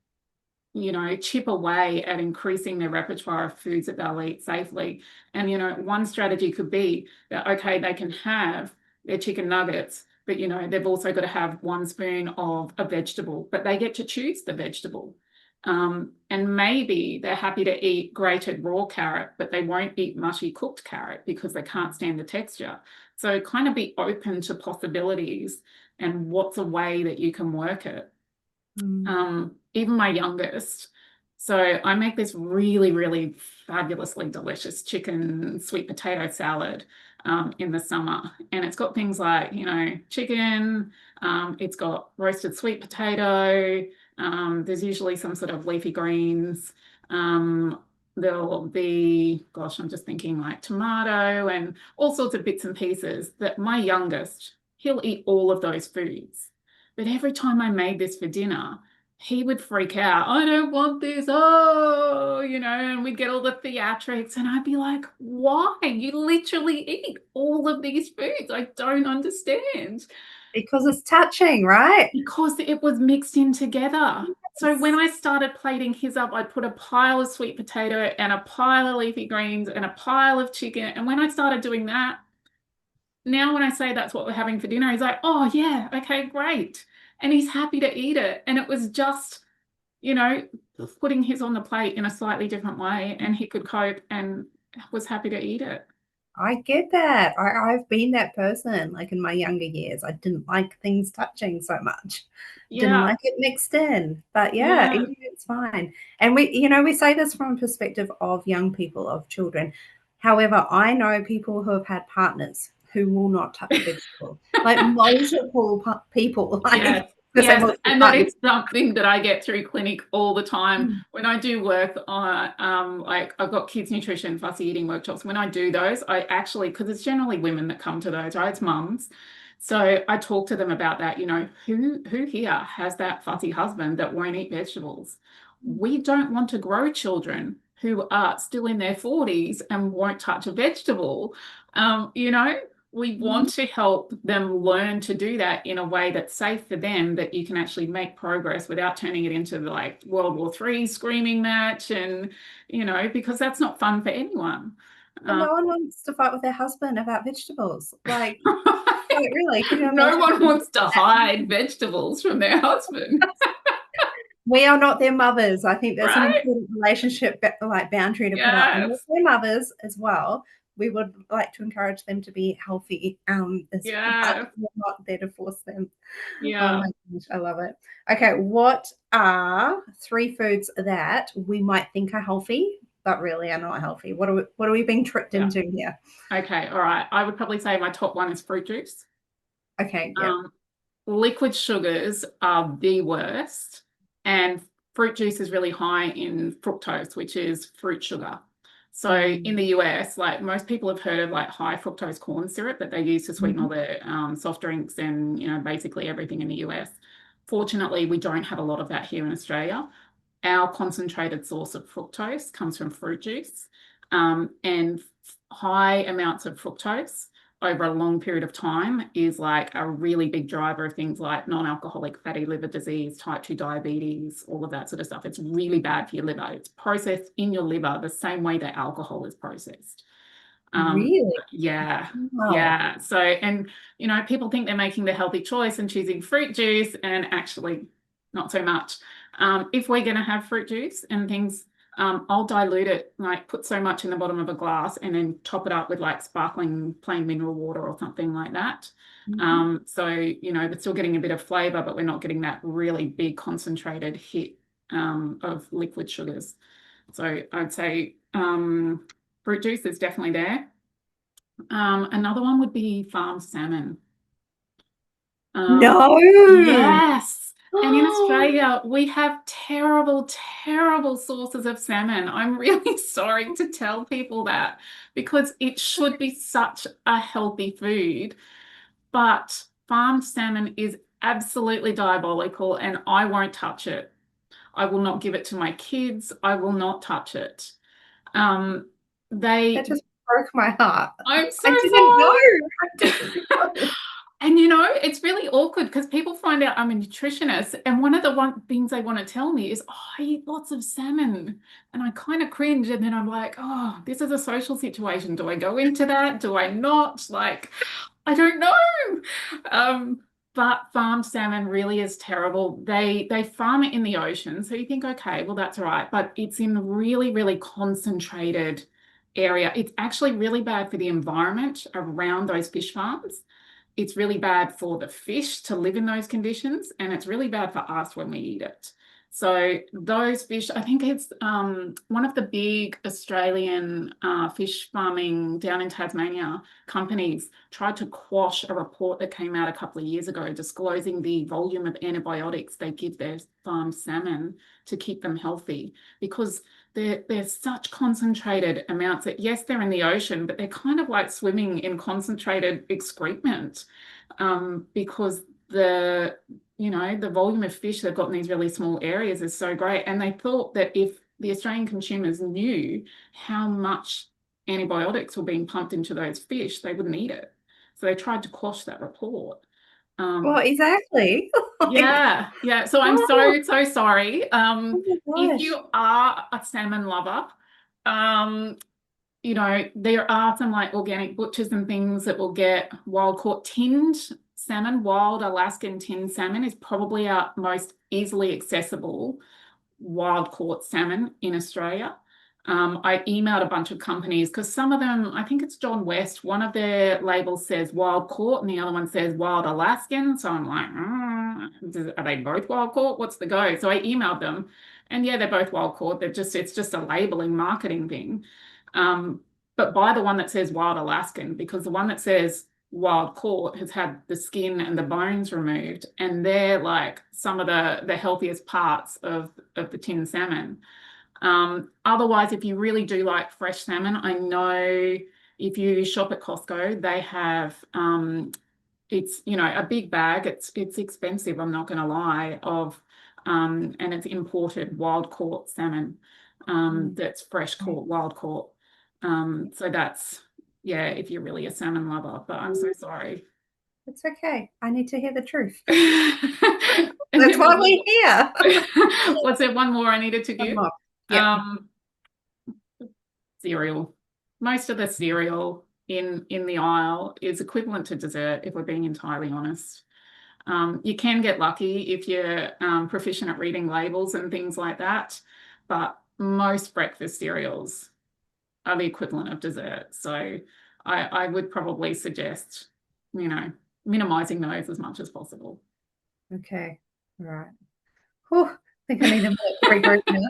Speaker 2: you know, chip away at increasing their repertoire of foods that they'll eat safely. And, you know, one strategy could be that, okay, they can have their chicken nuggets, but, you know, they've also got to have 1 spoon of a vegetable, but they get to choose the vegetable. And maybe they're happy to eat grated raw carrot, but they won't eat mushy cooked carrot because they can't stand the texture. So kind of be open to possibilities and what's a way that you can work it. Even my youngest. So I make this really, really fabulously delicious chicken sweet potato salad in the summer. And it's got things like, you know, chicken, it's got roasted sweet potato, there's usually some sort of leafy greens. There'll be, gosh, I'm just thinking like tomato and all sorts of bits and pieces that my youngest, he'll eat all of those foods. But every time I made this for dinner, he would freak out. I don't want this. Oh, you know, and we'd get all the theatrics. And I'd be like, why? You literally eat all of these foods. I don't understand.
Speaker 1: Because it's touching, right?
Speaker 2: Because it was mixed in together. So when I started plating his up, I'd put a pile of sweet potato and a pile of leafy greens and a pile of chicken. And when I started doing that, now when I say that's what we're having for dinner, he's like, oh, yeah, okay, great. And he's happy to eat it. And it was just, you know, putting his on the plate in a slightly different way, and he could cope and was happy to eat it.
Speaker 1: I get that. I've been that person, like in my younger years. I didn't like things touching so much. Didn't
Speaker 2: Yeah,
Speaker 1: like it mixed in. But yeah,
Speaker 2: yeah,
Speaker 1: eating it's fine. And we, you know, we say this from a perspective of young people, of children. However, I know people who have had partners who will not touch a vegetable. Like multiple people, like
Speaker 2: yes,
Speaker 1: because they
Speaker 2: yes.
Speaker 1: multiple
Speaker 2: And that
Speaker 1: partners.
Speaker 2: is something that I get through clinic all the time. When I do work on, like I've got kids nutrition, fussy eating workshops. When I do those, I actually, because it's generally women that come to those, right? It's mums. So I talk to them about that, you know, who here has that fussy husband that won't eat vegetables? We don't want to grow children who are still in their 40s and won't touch a vegetable. You know, we want to help them learn to do that in a way that's safe for them, that you can actually make progress without turning it into like World War III screaming match, and, you know, because that's not fun for anyone.
Speaker 1: But no one wants to fight with their husband about vegetables. Like really, can you
Speaker 2: No one
Speaker 1: imagine?
Speaker 2: wants to hide vegetables from their husband,
Speaker 1: We are not their mothers. I think that's an
Speaker 2: right?
Speaker 1: important relationship like boundary to put up. We're not
Speaker 2: Yes,
Speaker 1: their mothers as well. We would like to encourage them to be healthy, but
Speaker 2: yes,
Speaker 1: we're not there to force them. Oh
Speaker 2: yeah.
Speaker 1: my gosh, I love it. Okay, what are 3 foods that we might think are healthy, but really are not healthy? What are we being tricked
Speaker 2: Yeah.
Speaker 1: into here?
Speaker 2: Okay. All right. I would probably say my top one is fruit juice.
Speaker 1: Okay, yeah.
Speaker 2: Um, Liquid sugars are the worst, and fruit juice is really high in fructose, which is fruit sugar. So in the US, like most people have heard of like high fructose corn syrup that they use to sweeten all their soft drinks and, you know, basically everything in the US. Fortunately, we don't have a lot of that here in Australia. Our concentrated source of fructose comes from fruit juice, and high amounts of fructose over a long period of time is like a really big driver of things like non-alcoholic fatty liver disease, type 2 diabetes, all of that sort of stuff. It's really bad for your liver. It's processed in your liver the same way that alcohol is processed.
Speaker 1: Really?
Speaker 2: Yeah.
Speaker 1: Wow.
Speaker 2: Yeah. So, and, you know, people think they're making the healthy choice and choosing fruit juice, and actually not so much. If we're going to have fruit juice and things, I'll dilute it, like put so much in the bottom of a glass and then top it up with like sparkling plain mineral water or something like that. So, you know, we're still getting a bit of flavor, but we're not getting that really big concentrated hit of liquid sugars. So I'd say fruit juice is definitely there. Another one would be farmed salmon.
Speaker 1: No.
Speaker 2: Yes. And in Australia, we have terrible, terrible sources of salmon. I'm really sorry to tell people that because it should be such a healthy food, but farmed salmon is absolutely diabolical and I won't touch it. I will not give it to my kids. I will not touch it.
Speaker 1: That just broke my heart.
Speaker 2: I'm so
Speaker 1: I didn't know.
Speaker 2: sorry.
Speaker 1: I didn't know.
Speaker 2: And you know, it's really awkward because people find out I'm a nutritionist, and one of the things they want to tell me is, "Oh, I eat lots of salmon," and I kind of cringe, and then I'm like, "Oh, this is a social situation. Do I go into that? Do I not?" Like, I don't know. But farmed salmon really is terrible. They farm it in the ocean, so you think, okay, well that's all right, but it's in really, really concentrated area. It's actually really bad for the environment around those fish farms. It's really bad for the fish to live in those conditions, and it's really bad for us when we eat it. So those fish, I think it's one of the big Australian fish farming down in Tasmania companies tried to quash a report that came out a couple of years ago disclosing the volume of antibiotics they give their farmed salmon to keep them healthy, because they're such concentrated amounts that, yes, they're in the ocean, but they're kind of like swimming in concentrated excrement, because the volume of fish they've got in these really small areas is so great. And they thought that if the Australian consumers knew how much antibiotics were being pumped into those fish, they wouldn't eat it. So they tried to quash that report.
Speaker 1: Well, exactly.
Speaker 2: Yeah. So I'm so sorry.
Speaker 1: Oh my
Speaker 2: If
Speaker 1: gosh.
Speaker 2: you are a salmon lover, you know, there are some like organic butchers and things that will get wild caught tinned salmon. Wild Alaskan tinned salmon is probably our most easily accessible wild caught salmon in Australia. I emailed a bunch of companies because some of them, I think it's John West, one of their labels says wild caught and the other one says wild Alaskan. So I'm like, are they both wild caught? What's the go? So I emailed them, and yeah, they're both wild caught. It's just a labeling marketing thing. But buy the one that says wild Alaskan, because the one that says wild caught has had the skin and the bones removed, and they're like some of the healthiest parts of the tinned salmon. Otherwise, if you really do like fresh salmon, I know if you shop at Costco, they have it's, you know, a big bag. It's expensive, I'm not going to lie, and it's imported wild caught salmon, that's fresh caught, wild caught. So that's, yeah, if you're really a salmon lover, but I'm so sorry.
Speaker 1: It's okay. I need to hear the truth.
Speaker 2: And
Speaker 1: That's why we're here.
Speaker 2: what's it? One more I needed to give.
Speaker 1: Yeah.
Speaker 2: Cereal. Most of the cereal in the aisle is equivalent to dessert, if we're being entirely honest. You can get lucky if you're proficient at reading labels and things like that, but most breakfast cereals are the equivalent of dessert. So I would probably suggest, you know, minimizing those as much as possible.
Speaker 1: Okay. All right. Whew. I think I need to regroup now.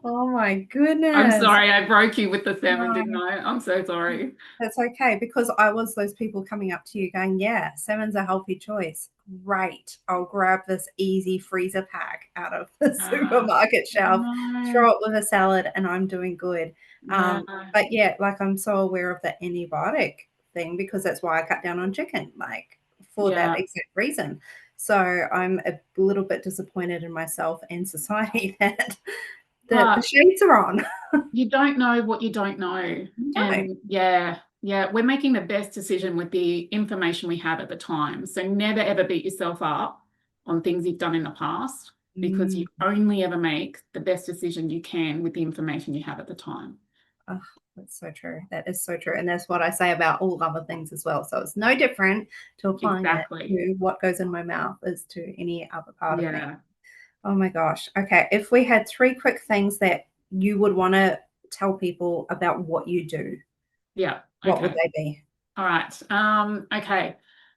Speaker 1: Oh my
Speaker 2: I'm
Speaker 1: goodness.
Speaker 2: sorry, I broke you with the 7,
Speaker 1: No,
Speaker 2: didn't I? I'm so sorry.
Speaker 1: that's okay, because I was those people coming up to you going, yeah, 7's a healthy choice. Great. I'll grab this easy freezer pack out of the
Speaker 2: Ah,
Speaker 1: supermarket shelf,
Speaker 2: no.
Speaker 1: throw it with a salad, and I'm doing good.
Speaker 2: Yeah.
Speaker 1: But yeah, like I'm so aware of the antibiotic thing, because that's why I cut down on chicken, like for that
Speaker 2: Yeah.
Speaker 1: exact reason. So I'm a little bit disappointed in myself and society that the
Speaker 2: But
Speaker 1: shades are on.
Speaker 2: you don't know what you don't know.
Speaker 1: No.
Speaker 2: And yeah, we're making the best decision with the information we have at the time. So never ever beat yourself up on things you've done in the past, because you
Speaker 1: Mm.
Speaker 2: only ever make the best decision you can with the information you have at the time.
Speaker 1: Oh, that's so true. That is so true. And that's what I say about all other things as well. So it's no different to applying it
Speaker 2: Exactly.
Speaker 1: to what goes in my mouth as to any other part of me.
Speaker 2: Yeah.
Speaker 1: Oh my gosh. Okay. If we had 3 quick things that you would want to tell people about what you do,
Speaker 2: Yeah.
Speaker 1: what would
Speaker 2: Okay.
Speaker 1: they be?
Speaker 2: All right. Okay.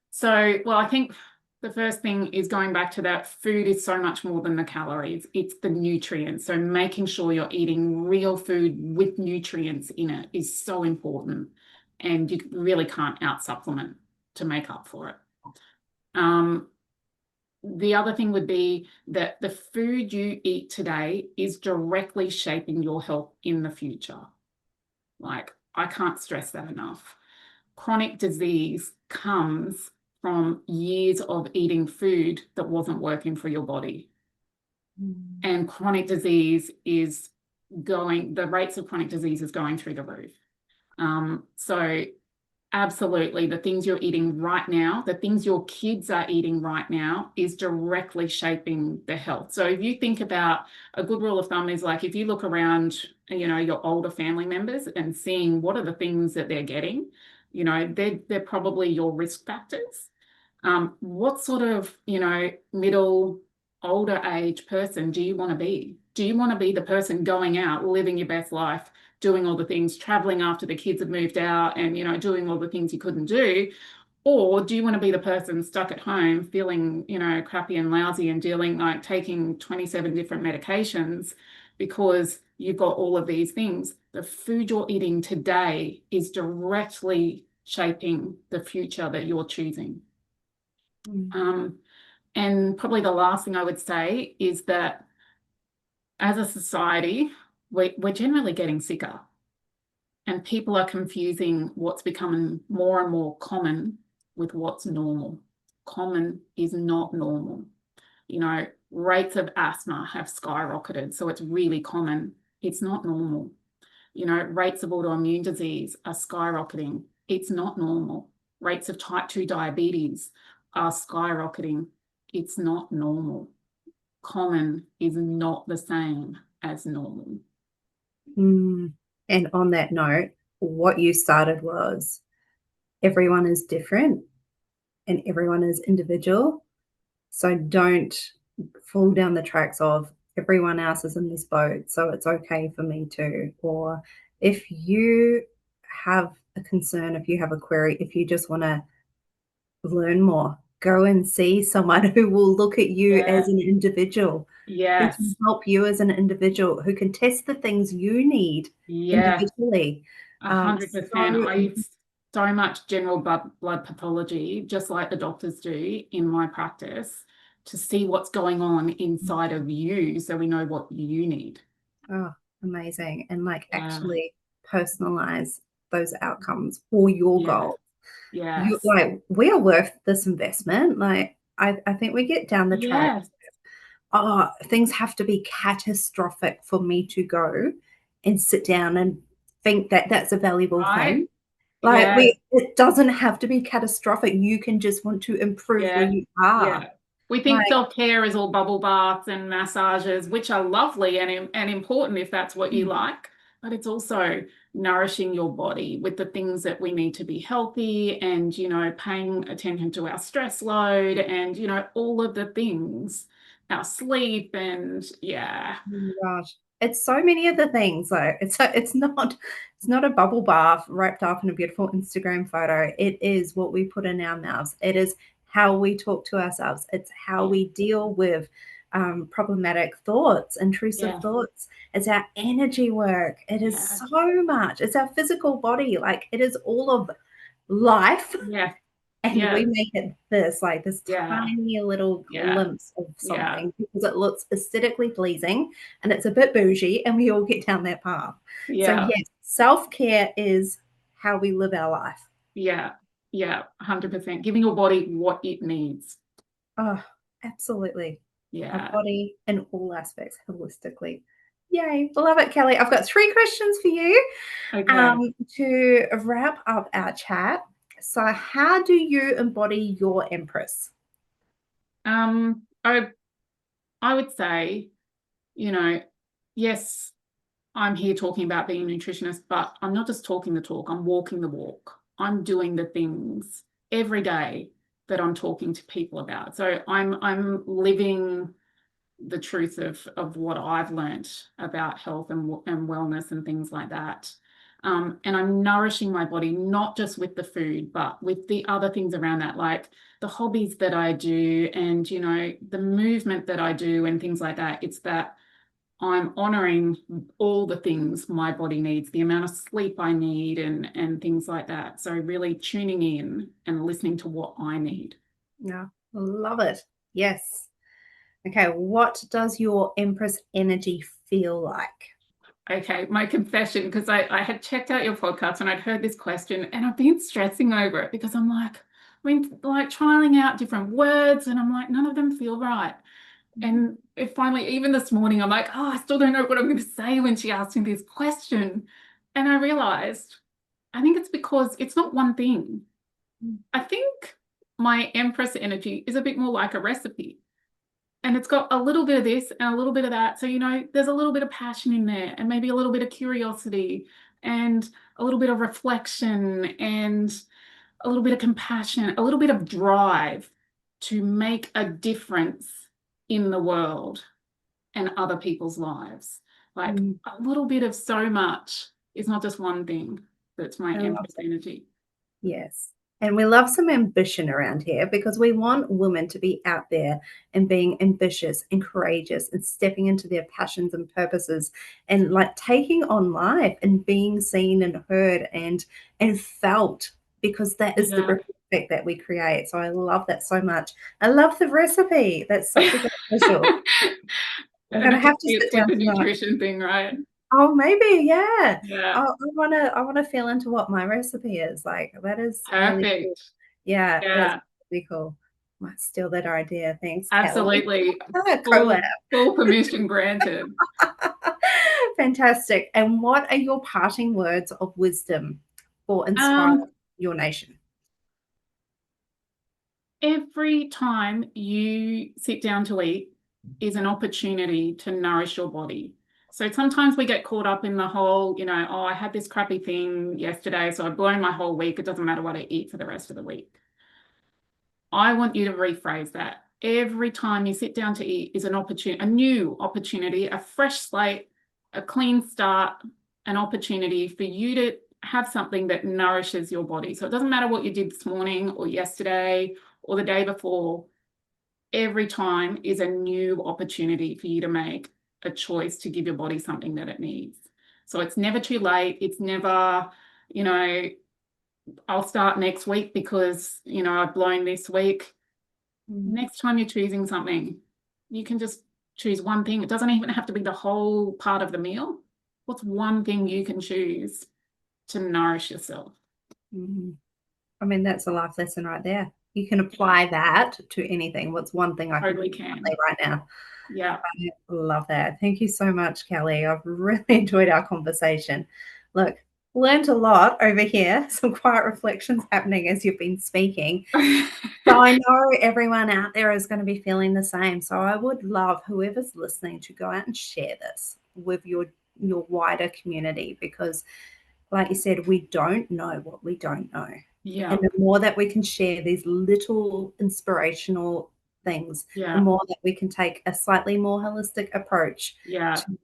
Speaker 2: So, well, I think the first thing is going back to that food is so much more than the calories. It's the nutrients. So making sure you're eating real food with nutrients in it is so important. And you really can't out supplement to make up for it. Um, the other thing would be that the food you eat today is directly shaping your health in the future. Like, I can't stress that enough. Chronic disease comes from years of eating food that wasn't working for your body.
Speaker 1: Mm.
Speaker 2: And chronic disease is the rates of chronic disease is going through the roof. So absolutely, the things you're eating right now, the things your kids are eating right now is directly shaping their health. So if you think about, a good rule of thumb is like, if you look around, your older family members and seeing what are the things that they're getting, they're probably your risk factors. What sort of, middle, older age person do you want to be? Do you want to be the person going out, living your best life, doing all the things, traveling after the kids have moved out and, doing all the things you couldn't do? Or do you want to be the person stuck at home feeling, crappy and lousy and taking 27 different medications because you've got all of these things? The food you're eating today is directly shaping the future that you're choosing.
Speaker 1: Mm.
Speaker 2: Um, and probably the last thing I would say is that as a society, we're generally getting sicker, and people are confusing what's becoming more and more common with what's normal. Common is not normal. Rates of asthma have skyrocketed, so it's really common. It's not normal. Rates of autoimmune disease are skyrocketing. It's not normal. Rates of type 2 diabetes are skyrocketing. It's not normal. Common is not the same as normal.
Speaker 1: Mm. And on that note, what you started was everyone is different and everyone is individual. So don't fall down the tracks of everyone else is in this boat, so it's okay for me too. Or if you have a concern, if you have a query, if you just want to learn more, go and see someone who will look at you
Speaker 2: Yeah.
Speaker 1: as an individual, who can
Speaker 2: Yes.
Speaker 1: help you as an individual, who can test the things you need
Speaker 2: Yeah.
Speaker 1: individually. So
Speaker 2: 100%. I use so much general blood pathology, just like the doctors do in my practice, to see what's going on inside of you so we know what you need.
Speaker 1: oh, amazing. And like
Speaker 2: Yeah.
Speaker 1: actually personalize those outcomes for your
Speaker 2: Yeah.
Speaker 1: goal. You
Speaker 2: Yes.
Speaker 1: like we are worth this investment. Like I think we get down the track,
Speaker 2: Yes.
Speaker 1: oh, things have to be catastrophic for me to go and sit down and think that that's a valuable
Speaker 2: Right?
Speaker 1: thing. Like
Speaker 2: Yes.
Speaker 1: it doesn't have to be catastrophic. You can just want to improve where
Speaker 2: Yeah.
Speaker 1: you are.
Speaker 2: Yeah. We think
Speaker 1: Like,
Speaker 2: self-care is all bubble baths and massages, which are lovely and important if that's what you like, but it's also nourishing your body with the things that we need to be healthy and, paying attention to our stress load and, all of the things, our sleep and yeah.
Speaker 1: oh my gosh. It's so many of the things though. It's not a bubble bath wrapped up in a beautiful Instagram photo. It is what we put in our mouths. It is how we talk to ourselves. It's how
Speaker 2: Yeah.
Speaker 1: we deal with problematic thoughts, intrusive
Speaker 2: Yeah.
Speaker 1: thoughts. It's our energy work. It is
Speaker 2: Yeah.
Speaker 1: so much. It's our physical body. Like it is all of life.
Speaker 2: Yeah.
Speaker 1: And
Speaker 2: Yeah.
Speaker 1: we make it this, like this
Speaker 2: Yeah.
Speaker 1: tiny little
Speaker 2: Yeah.
Speaker 1: glimpse of
Speaker 2: Yeah.
Speaker 1: something because it looks aesthetically pleasing and it's a bit bougie, and we all get down that path. So,
Speaker 2: Yeah.
Speaker 1: yes, self care is how we live our life.
Speaker 2: Yeah. Yeah. 100%. Giving your body what it needs.
Speaker 1: Oh, absolutely. Our
Speaker 2: Yeah.
Speaker 1: body in all aspects holistically. Yay. Love it, Kelly. I've got 3 questions for you
Speaker 2: Okay.
Speaker 1: to wrap up our chat. So, how do you embody your empress?
Speaker 2: Um, I I would say, you know, yes, I'm here talking about being a nutritionist, but I'm not just talking the talk, I'm walking the walk. I'm doing the things every day that I'm talking to people about. So I'm living the truth of what I've learnt about health and wellness and things like that. And I'm nourishing my body, not just with the food, but with the other things around that, like the hobbies that I do and, the movement that I do and things like that. It's that I'm honoring all the things my body needs, the amount of sleep I need and things like that. So really tuning in and listening to what I need.
Speaker 1: Yeah, love it. Yes. Okay, what does your Empress energy feel like?
Speaker 2: Okay, my confession, because I had checked out your podcast and I'd heard this question and I've been stressing over it because I'm like, like trialing out different words and I'm like, none of them feel right. And it finally, even this morning, I'm like, oh, I still don't know what I'm going to say when she asked me this question. And I realized, I think it's because it's not one thing. I think my Empress energy is a bit more like a recipe. And it's got a little bit of this and a little bit of that. So, there's a little bit of passion in there and maybe a little bit of curiosity and a little bit of reflection and a little bit of compassion, a little bit of drive to make a difference in the world and other people's lives. Like
Speaker 1: Mm,
Speaker 2: a little bit of so much is not just one thing that's my
Speaker 1: I love
Speaker 2: Empress
Speaker 1: it.
Speaker 2: energy.
Speaker 1: Yes. And we love some ambition around here because we want women to be out there and being ambitious and courageous and stepping into their passions and purposes and like taking on life and being seen and heard and felt, because that is the
Speaker 2: Yeah.
Speaker 1: ripple effect that we create. So I love that so much. I love the recipe. That's such a good visual. I'm
Speaker 2: And
Speaker 1: gonna
Speaker 2: it just
Speaker 1: have to sit
Speaker 2: fits with
Speaker 1: down
Speaker 2: the
Speaker 1: tonight.
Speaker 2: nutrition thing, right?
Speaker 1: Oh, maybe, yeah.
Speaker 2: Yeah.
Speaker 1: I wanna feel into what my recipe is, like, that is really cool.
Speaker 2: Perfect.
Speaker 1: Yeah, that's
Speaker 2: Yeah.
Speaker 1: really cool. Might steal that idea. Thanks, Kelly.
Speaker 2: Absolutely.
Speaker 1: Collab.
Speaker 2: Full permission granted.
Speaker 1: Fantastic. And what are your parting words of wisdom for inspiring
Speaker 2: Um,
Speaker 1: your nation?
Speaker 2: every time you sit down to eat is an opportunity to nourish your body. So sometimes we get caught up in the whole, oh, I had this crappy thing yesterday, so I've blown my whole week. It doesn't matter what I eat for the rest of the week. I want you to rephrase that. Every time you sit down to eat is an opportunity, a new opportunity, a fresh slate, a clean start, an opportunity for you to have something that nourishes your body. So it doesn't matter what you did this morning or yesterday or the day before. Every time is a new opportunity for you to make a choice to give your body something that it needs. So it's never too late. It's never, you know, I'll start next week because, I've blown this week.
Speaker 1: Mm,
Speaker 2: Next time you're choosing something, you can just choose one thing. It doesn't even have to be the whole part of the meal. What's one thing you can choose to nourish yourself?
Speaker 1: mhm. I mean, that's a life lesson right there. You can
Speaker 2: Yeah,
Speaker 1: apply that to anything. What's one thing I can do
Speaker 2: totally
Speaker 1: differently
Speaker 2: can.
Speaker 1: right now?
Speaker 2: Yeah.
Speaker 1: I love that. Thank you so much, Kelly. I've really enjoyed our conversation. Look, learned a lot over here, some quiet reflections happening as you've been speaking. So I know everyone out there is going to be feeling the same. So I would love whoever's listening to go out and share this with your wider community, because like you said, we don't know what we don't know. And
Speaker 2: Yeah.
Speaker 1: the more that we can share these little inspirational things, the
Speaker 2: Yeah.
Speaker 1: more that we can take a slightly more holistic approach
Speaker 2: Yeah.
Speaker 1: to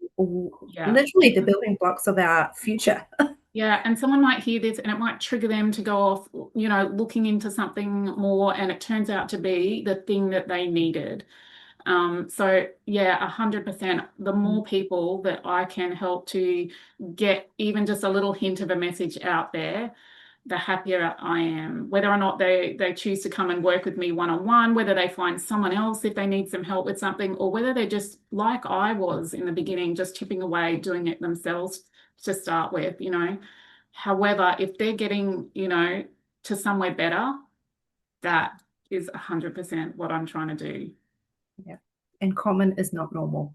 Speaker 2: Yeah.
Speaker 1: literally the building blocks of our future.
Speaker 2: Yeah, and someone might hear this and it might trigger them to go off, looking into something more, and it turns out to be the thing that they needed. So yeah, 100%. The more people that I can help to get even just a little hint of a message out there, the happier I am. Whether or not they choose to come and work with me one-on-one, whether they find someone else if they need some help with something, or whether they're just like I was in the beginning, just chipping away, doing it themselves to start with, you know. However, if they're getting, you know, to somewhere better, that is 100% what I'm trying to do.
Speaker 1: Yeah. And common is not normal.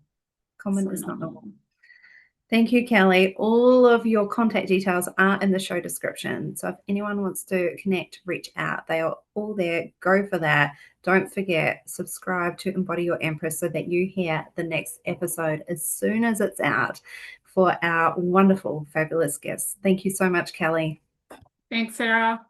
Speaker 1: Common
Speaker 2: So
Speaker 1: is
Speaker 2: not
Speaker 1: not normal.
Speaker 2: normal.
Speaker 1: Thank you, Kelly. All of your contact details are in the show description. So if anyone wants to connect, reach out. They are all there. Go for that. Don't forget, subscribe to Embody Your Empress so that you hear the next episode as soon as it's out for our wonderful, fabulous guests. Thank you so much, Kelly.
Speaker 2: Thanks, Sarah.